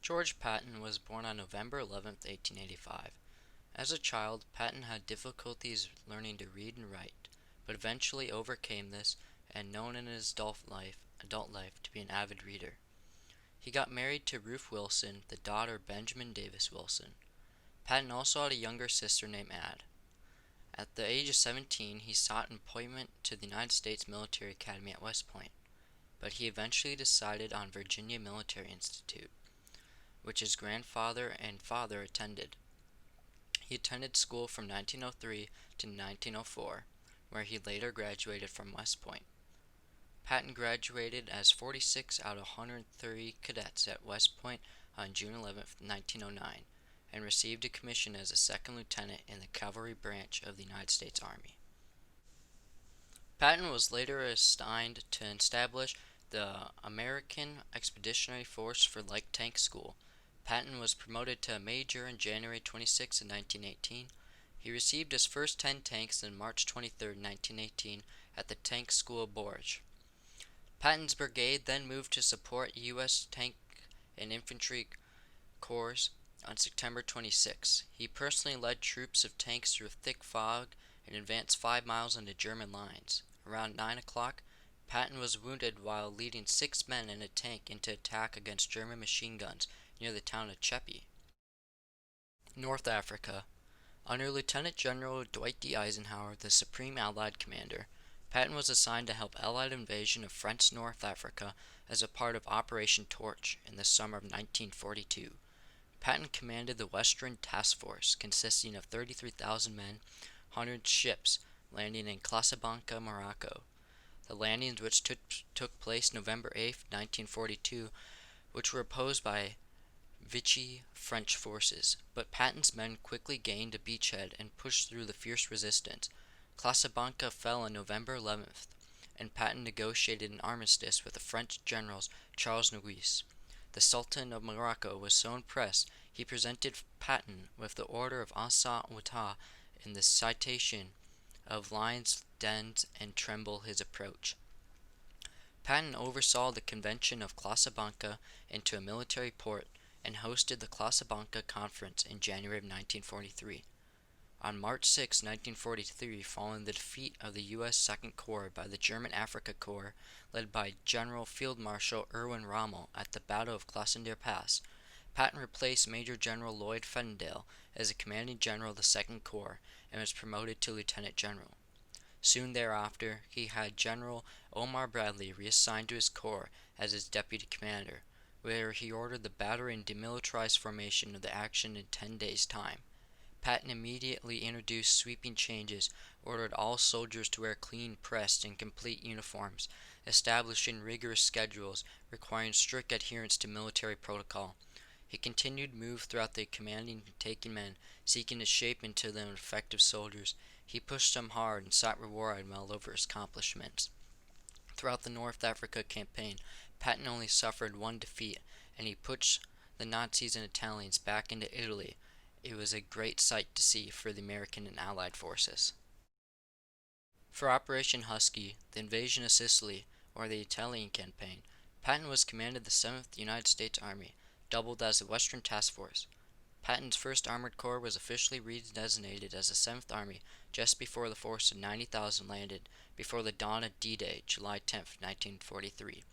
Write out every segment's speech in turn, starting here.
George Patton was born on November 11th, 1885. As a child, Patton had difficulties learning to read and write, but eventually overcame this and known in his adult life to be an avid reader. He got married to Ruth Wilson, the daughter of Benjamin Davis Wilson. Patton also had a younger sister named Ad. At the age of 17, he sought an appointment to the United States Military Academy at West Point, but he eventually decided on Virginia Military Institute, which his grandfather and father attended. He attended school from 1903 to 1904, where he later graduated from West Point. Patton graduated as 46 out of 130 cadets at West Point on June 11, 1909, and received a commission as a second lieutenant in the cavalry branch of the United States Army. Patton was later assigned to establish the American Expeditionary Force for Light Tank School. Patton was promoted to a major on January 26, 1918. He received his first 10 tanks on March 23, 1918 at the Tank School Bourge. Patton's brigade then moved to support U.S. Tank and Infantry Corps on September 26. He personally led troops of tanks through thick fog and advanced 5 miles into German lines. Around 9 o'clock, Patton was wounded while leading 6 men in a tank into attack against German machine guns near the town of Chepi. North Africa. Under Lieutenant General Dwight D. Eisenhower, the Supreme Allied Commander, Patton was assigned to help Allied invasion of French North Africa as a part of Operation Torch in the summer of 1942. Patton commanded the Western Task Force, consisting of 33,000 men, 100 ships, landing in Casablanca, Morocco. The landings, which took place November 8, 1942, which were opposed by Vichy French forces, but Patton's men quickly gained a beachhead and pushed through the fierce resistance. Casablanca fell on November 11th, and Patton negotiated an armistice with the French generals Charles Nogues. The Sultan of Morocco was so impressed he presented Patton with the Order of Asa-Outa in the citation of Lyons, Dens, and Tremble his approach. Patton oversaw the convention of Casablanca into a military port and hosted the Casablanca Conference in January of 1943. On March 6, 1943, following the defeat of the U.S. Second Corps by the German Afrika Korps, led by General Field Marshal Erwin Rommel at the Battle of Classendier Pass, Patton replaced Major General Lloyd Fennendale as the commanding general of the Second Corps and was promoted to lieutenant general. Soon thereafter, he had General Omar Bradley reassigned to his corps as his deputy commander, where he ordered the battery and demilitarized formation of the action in 10 days' time. Patton immediately introduced sweeping changes, ordered all soldiers to wear clean, pressed, and complete uniforms, establishing rigorous schedules requiring strict adherence to military protocol. He continued to move throughout the commanding and taking men, seeking to shape into them effective soldiers. He pushed them hard and sought reward well over his accomplishments. Throughout the North Africa campaign, Patton only suffered one defeat, and he pushed the Nazis and Italians back into Italy. It was a great sight to see for the American and Allied forces. For Operation Husky, the invasion of Sicily, or the Italian campaign, Patton was commanded the 7th United States Army, doubled as the Western Task Force. Patton's 1st Armored Corps was officially redesignated as the 7th Army just before the force of 90,000 landed before the dawn of D-Day, July 10, 1943.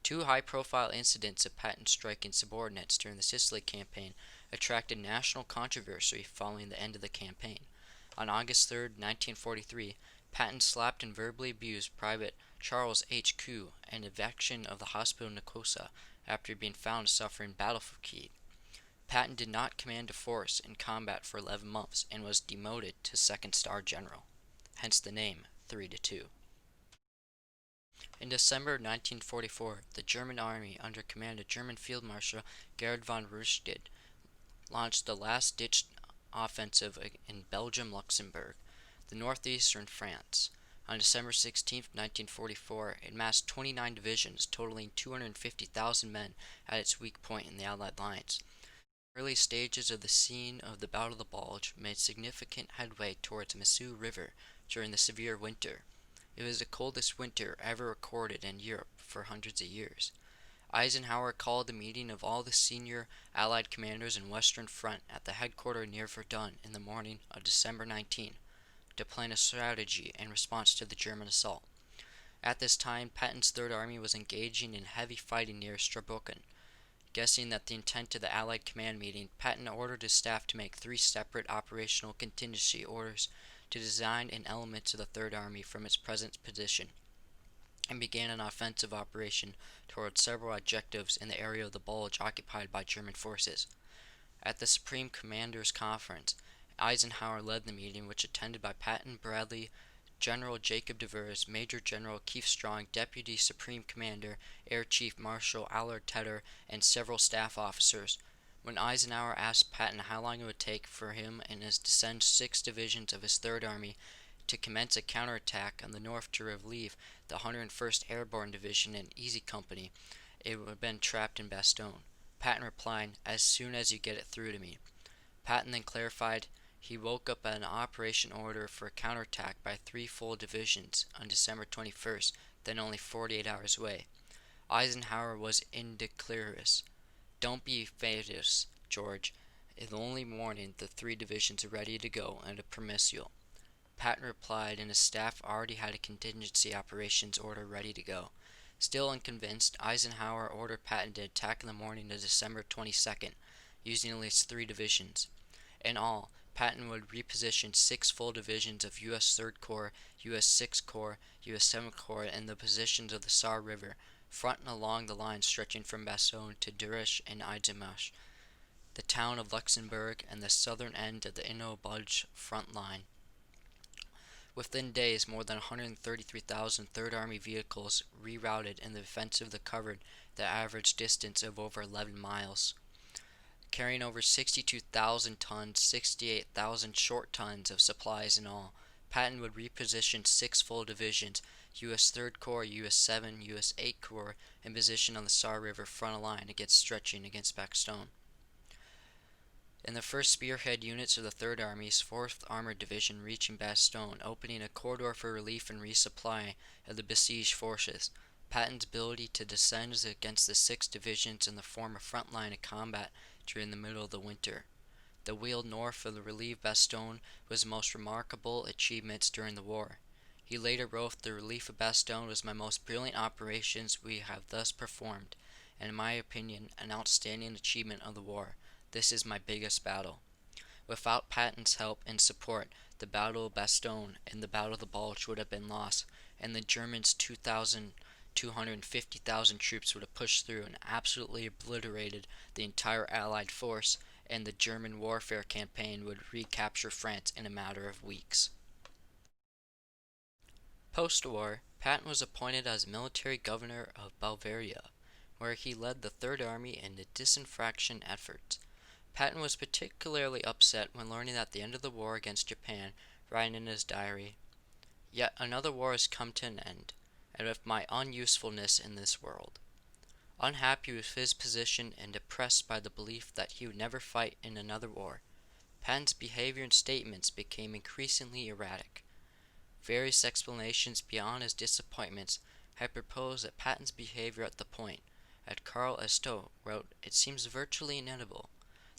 2 high-profile incidents of Patton striking subordinates during the Sicily campaign attracted national controversy following the end of the campaign. On August 3, 1943, Patton slapped and verbally abused Private Charles H. Koo and evacuation of the hospital in Nicosia after being found suffering battle fatigue. Patton did not command a force in combat for 11 months and was demoted to 2nd Star General, hence the name 3-2. In December 1944, the German army, under command of German Field Marshal Gerhard von Rundstedt, launched the last-ditch offensive in Belgium-Luxembourg, the northeastern France. On December 16, 1944, it massed 29 divisions, totaling 250,000 men at its weak point in the Allied lines. Early stages of the scene of the Battle of the Bulge made significant headway towards the Missouri River during the severe winter. It was the coldest winter ever recorded in Europe for hundreds of years. Eisenhower called a meeting of all the senior Allied commanders in Western Front at the headquarters near Verdun in the morning of December 19 to plan a strategy in response to the German assault. At this time, Patton's Third Army was engaging in heavy fighting near Straboken. Guessing at the intent of the Allied command meeting, Patton ordered his staff to make 3 separate operational contingency orders to design in elements of the Third Army from its present position, and began an offensive operation towards several objectives in the area of the Bulge occupied by German forces. At the Supreme Commanders Conference, Eisenhower led the meeting, which attended by Patton, Bradley, General Jacob Devers, Major General Keith Strong, Deputy Supreme Commander, Air Chief Marshal Allard Tedder, and several staff officers. When Eisenhower asked Patton how long it would take for him and his to send 6 divisions of his Third Army to commence a counterattack on the north to relieve the 101st Airborne Division and Easy Company, it would have been trapped in Bastogne, Patton replied, "As soon as you get it through to me." Patton then clarified he woke up an operation order for a counterattack by 3 full divisions on December 21st, then only 48 hours away. Eisenhower was indeclarus. "Don't be fatist, George. In the only morning the 3 divisions are ready to go and a permissal." Patton replied, and his staff already had a contingency operations order ready to go. Still unconvinced, Eisenhower ordered Patton to attack in the morning of December 22nd, using at least 3 divisions. In all, Patton would reposition 6 full divisions of U.S. 3rd Corps, U.S. 6th Corps, U.S. 7th Corps in the positions of the Saar River, front and along the line stretching from Bastogne to Durisch and Eisenach, the town of Luxembourg, and the southern end of the Inno Bulge front line. Within days, more than 133,000 Third Army vehicles rerouted in the offensive that covered the average distance of over 11 miles. Carrying over 62,000 tons, 68,000 short tons of supplies in all, Patton would reposition 6 full divisions, U.S. 3rd Corps, U.S. 7, U.S. 8 Corps, in position on the Saar River front line stretching against Bastogne. In the first spearhead units of the Third Army's 4th Armored Division reaching Bastogne, opening a corridor for relief and resupply of the besieged forces. Patton's ability to descend against the 6 divisions in the form of front line of combat during the middle of the winter. The wheel north of the relief Bastogne was the most remarkable achievements during the war. He later wrote, "The relief of Bastogne was my most brilliant operations we have thus performed, and in my opinion, an outstanding achievement of the war. This is my biggest battle." Without Patton's help and support, the Battle of Bastogne and the Battle of the Bulge would have been lost, and the Germans' 250,000 troops would have pushed through and absolutely obliterated the entire Allied force, and the German warfare campaign would recapture France in a matter of weeks. Post-war, Patton was appointed as military governor of Bavaria, where he led the Third Army in the disinfection efforts. Patton was particularly upset when learning at the end of the war against Japan, writing in his diary, "Yet another war has come to an end, and with my unusefulness in this world." Unhappy with his position and depressed by the belief that he would never fight in another war, Patton's behavior and statements became increasingly erratic. Various explanations beyond his disappointments have proposed that Patton's behavior at the point, as Carl Estow wrote, "It seems virtually inevitable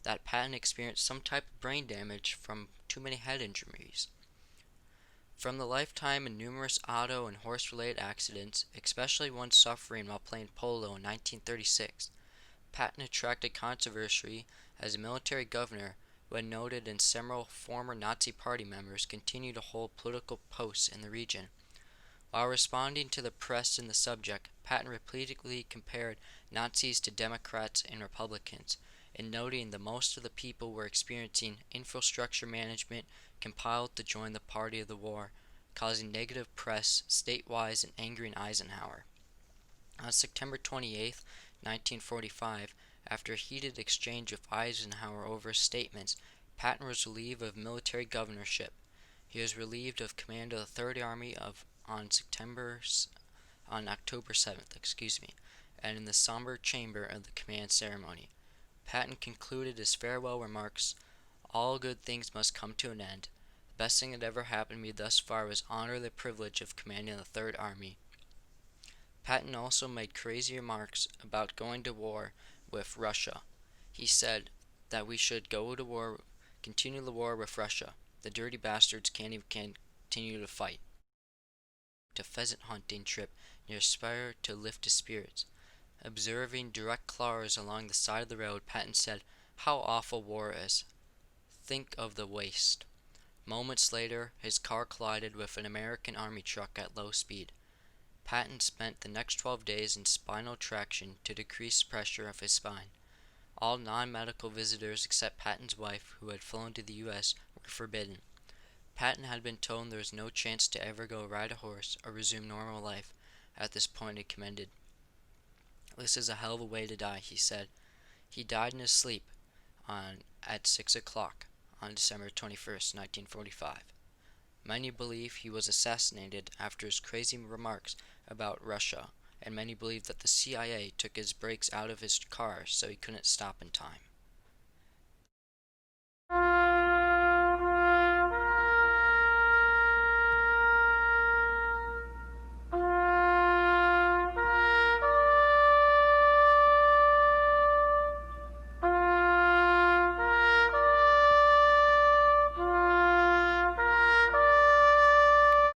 that Patton experienced some type of brain damage from too many head injuries." From the lifetime and numerous auto and horse-related accidents, especially one suffering while playing polo in 1936, Patton attracted controversy as a military governor when noted and several former Nazi Party members continue to hold political posts in the region. While responding to the press in the subject, Patton repeatedly compared Nazis to Democrats and Republicans, and noting that most of the people were experiencing infrastructure management compiled to join the party of the war, causing negative press statewide and angering Eisenhower. On September 28, 1945, after a heated exchange with Eisenhower over his statements, Patton was relieved of military governorship. He was relieved of command of the Third Army on October 7th, and in the somber chamber of the command ceremony. Patton concluded his farewell remarks, "All good things must come to an end. The best thing that ever happened to me thus far was honor the privilege of commanding the Third Army." Patton also made crazy remarks about going to war with Russia. He said that we should go to war, continue the war with Russia. The dirty bastards can't even continue to fight. A pheasant hunting trip near Spire to lift his spirits. Observing direct claws along the side of the road, Patton said, "How awful war is. Think of the waste." Moments later, his car collided with an American Army truck at low speed. Patton spent the next 12 days in spinal traction to decrease pressure of his spine. All non-medical visitors except Patton's wife, who had flown to the U.S., were forbidden. Patton had been told there was no chance to ever go ride a horse or resume normal life. At this point, he commented, "This is a hell of a way to die," he said. He died in his sleep at 6 o'clock on December 21st, 1945. Many believe he was assassinated after his crazy remarks about Russia, and many believe that the CIA took his brakes out of his car so he couldn't stop in time.